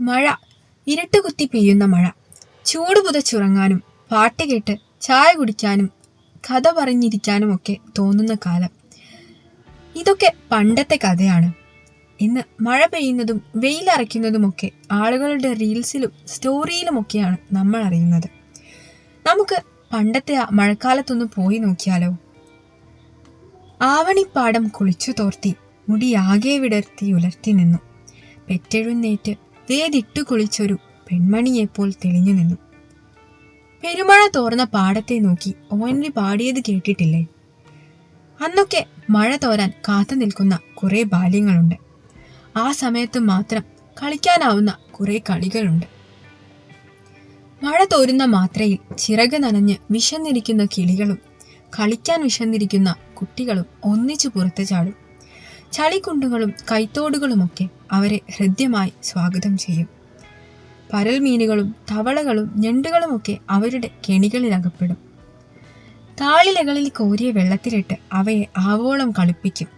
മഴ, ഇരുട്ടുകുത്തി പെയ്യുന്ന മഴ, ചൂട് പുതച്ചുറങ്ങാനും പാട്ട് കേട്ട് ചായ കുടിക്കാനും കഥ പറഞ്ഞിരിക്കാനുമൊക്കെ തോന്നുന്ന കാലം. ഇതൊക്കെ പണ്ടത്തെ കഥയാണ്. ഇന്ന് മഴ പെയ്യുന്നതും വെയിലറയ്ക്കുന്നതുമൊക്കെ ആളുകളുടെ റീൽസിലും സ്റ്റോറിയിലുമൊക്കെയാണ് നമ്മൾ അറിയുന്നത്. നമുക്ക് പണ്ടത്തെ ആ മഴക്കാലത്തൊന്ന് പോയി നോക്കിയാലോ? ആവണിപ്പാടം കുളിച്ചു തോർത്തി മുടിയാകെ വിടർത്തി ഉലർത്തി നിന്നു. പെറ്റെഴുന്നേറ്റ് വേദിട്ടു കുളിച്ചൊരു പെൺമണിയെപ്പോൾ തെളിഞ്ഞു നിന്നു. പെരുമഴ തോർന്ന പാടത്തെ നോക്കി ONV പാടിയത് കേട്ടിട്ടില്ലേ? അന്നൊക്കെ മഴ തോരാൻ കാത്തു നിൽക്കുന്ന കുറെ ബാല്യങ്ങളുണ്ട്. ആ സമയത്ത് മാത്രം കളിക്കാനാവുന്ന കുറെ കളികളുണ്ട്. മഴ തോരുന്ന മാത്രയിൽ ചിറക് നനഞ്ഞ് വിശന്നിരിക്കുന്ന കിളികളും കളിക്കാൻ വിശന്നിരിക്കുന്ന കുട്ടികളും ഒന്നിച്ചു പുറത്തു ചാടും. ചളിക്കുണ്ടുകളും കൈത്തോടുകളുമൊക്കെ അവരെ ഹൃദ്യമായി സ്വാഗതം ചെയ്യും. പരൽമീനുകളും തവളകളും ഞണ്ടുകളുമൊക്കെ അവരുടെ കെണികളിലകപ്പെടും. താളിലകളിൽ കോരിയ വെള്ളത്തിലിട്ട് അവയെ ആവോളം കളിപ്പിക്കും.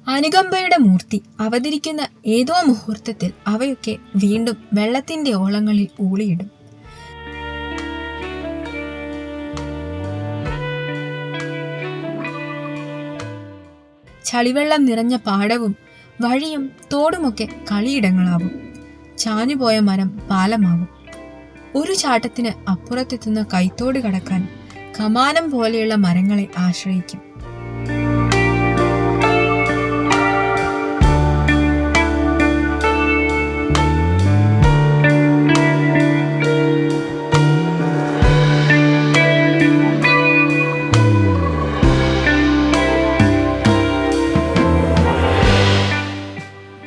അനുകമ്പയുടെ മൂർത്തി അവതരിക്കുന്ന ഏതോ മുഹൂർത്തത്തിൽ അവയൊക്കെ വീണ്ടും വെള്ളത്തിന്റെ ഓളങ്ങളിൽ ഊളിയിടും. ചളിവെള്ളം നിറഞ്ഞ പാടവും വഴിയും തോടുമൊക്കെ കളിയിടങ്ങളാവും. ചാഞ്ഞുപോയ മരം പാലമാവും. ഒരു ചാട്ടത്തിന് അപ്പുറത്തെത്തുന്ന കൈത്തോട് കടക്കാൻ കമാനം പോലെയുള്ള മരങ്ങളെ ആശ്രയിക്കും.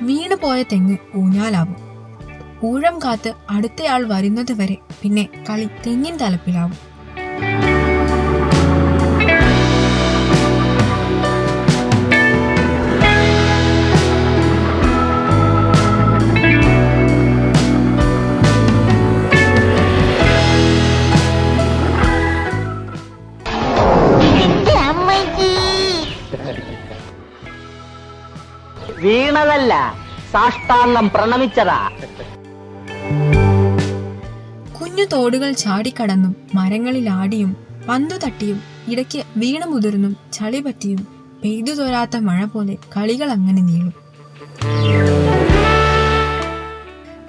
വീണുപോയ തെങ്ങ് ഊഞ്ഞാലാവും. ഊഴം കാത്ത് അടുത്തയാൾ വരുന്നത് വരെ പിന്നെ കളി തെങ്ങിൻ തലപ്പിലാവും. വീണതല്ല, സാഷ്ടാംഗം പ്രണമിച്ചതാ. കുഞ്ഞു തോടുകൾ ചാടിക്കടന്നും മരങ്ങളിൽ ആടിയും പന്തു തട്ടിയും ഇടയ്ക്ക് വീണു മുതിർന്നും ചളി പറ്റിയും പെയ്തു തോരാത്ത മഴ പോലെ കളികൾ അങ്ങനെ നീളും.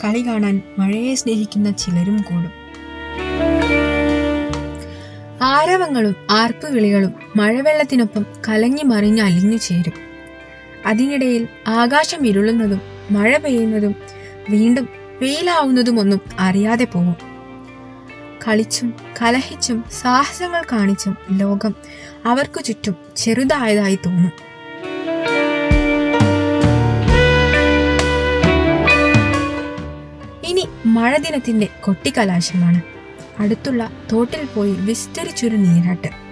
കളി കാണാൻ മഴയെ സ്നേഹിക്കുന്ന ചിലരും കൂടും. ആരവങ്ങളും ആർപ്പുവിളികളും മഴവെള്ളത്തിനൊപ്പം കലങ്ങി മറിഞ്ഞ് അലിഞ്ഞു ചേരും. അതിനിടയിൽ ആകാശം ഇരുളുന്നതും മഴ പെയ്യുന്നതും വീണ്ടും വെയിലാവുന്നതുമൊന്നും അറിയാതെ പോകും. കളിച്ചും കലഹിച്ചും സാഹസങ്ങൾ കാണിച്ചും ലോകം അവർക്കു ചുറ്റും ചെറുതായതായി തോന്നും. ഇനി മഴ ദിനത്തിന്റെ കൊട്ടിക്കലാശമാണ്. അടുത്തുള്ള തോട്ടിൽ പോയി വിസ്തരിച്ചൊരു നീരാട്ട്.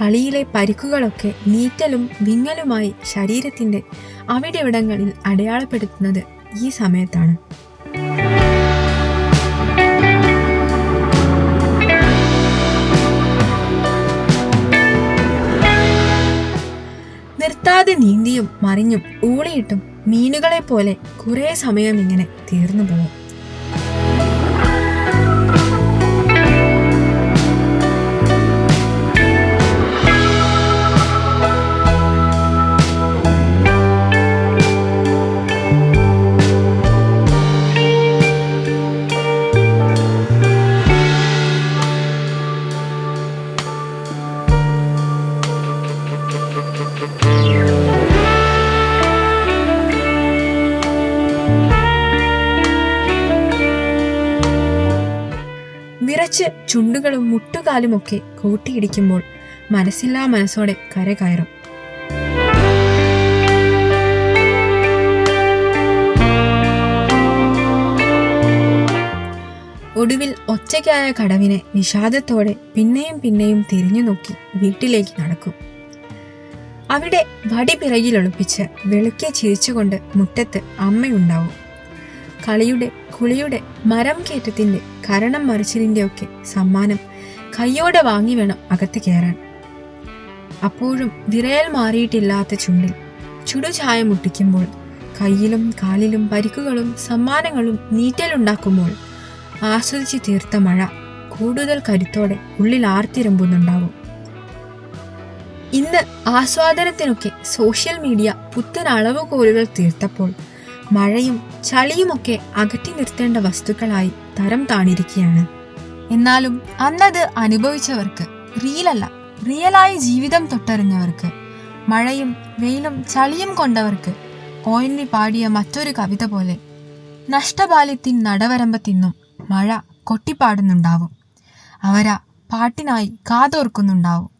കളിയിലെ പരിക്കുകളൊക്കെ നീറ്റലും വിങ്ങലുമായി ശരീരത്തിന്റെ അവിടെവിടങ്ങളിൽ അടയാളപ്പെടുത്തുന്നത് ഈ സമയത്താണ്. നിർത്താതെ നീന്തിയും മറിഞ്ഞും ഊളിയിട്ടും മീനുകളെ പോലെ കുറെ സമയം ഇങ്ങനെ തീർന്നു പോകും. വിറച്ച് ചുണ്ടുകളും മുട്ടുകാലുമൊക്കെ കൂട്ടിയിടിക്കുമ്പോൾ മനസ്സില്ലാ മനസ്സോടെ കര കയറും. ഒടുവിൽ ഒറ്റയ്ക്കായ കടവിനെ വിഷാദത്തോടെ പിന്നെയും പിന്നെയും തിരിഞ്ഞു നോക്കി വീട്ടിലേക്ക് നടക്കും. അവിടെ വടി പിറകിലൊളിപ്പിച്ച് വെളുക്കെ ചിരിച്ചുകൊണ്ട് മുറ്റത്ത് അമ്മയുണ്ടാവും. കളിയുടെ കുളിയുടെ മരം കയറ്റത്തിന്റെ കരണം മറിച്ചിലിന്റെ ഒക്കെ സമ്മാനം കയ്യോടെ വാങ്ങി വേണം അകത്ത് കയറാൻ. അപ്പോഴും വിറയൽ മാറിയിട്ടില്ലാത്ത ചുണ്ടിൽ ചുടുചായ മുട്ടിക്കുമ്പോൾ, കയ്യിലും കാലിലും പരിക്കുകളും സമ്മാനങ്ങളും നീറ്റലുണ്ടാക്കുമ്പോൾ ആസ്വദിച്ച് തീർത്ത മഴ കൂടുതൽ കരുത്തോടെ ഉള്ളിൽ ആർത്തിരമ്പുന്നുണ്ടാവും. ഇന്ന് ആസ്വാദനത്തിനൊക്കെ സോഷ്യൽ മീഡിയ പുത്തൻ അളവുകോലുകൾ തീർത്തപ്പോൾ മഴയും ചളിയുമൊക്കെ അകറ്റി നിർത്തേണ്ട വസ്തുക്കളായി തരം താണിരിക്കുകയാണ്. എന്നാലും അന്നത് അനുഭവിച്ചവർക്ക്, റീലല്ല റിയലായി ജീവിതം തൊട്ടറിഞ്ഞവർക്ക്, മഴയും വെയിലും ചളിയും കൊണ്ടവർക്ക് ONV പാടിയ മറ്റൊരു കവിത പോലെ നഷ്ടബാല്യത്തിൻ നടവരമ്പത്തിന്നും മഴ കൊട്ടിപ്പാടുന്നുണ്ടാവും. അവരാ പാട്ടിനായി കാതോർക്കുന്നുണ്ടാവും.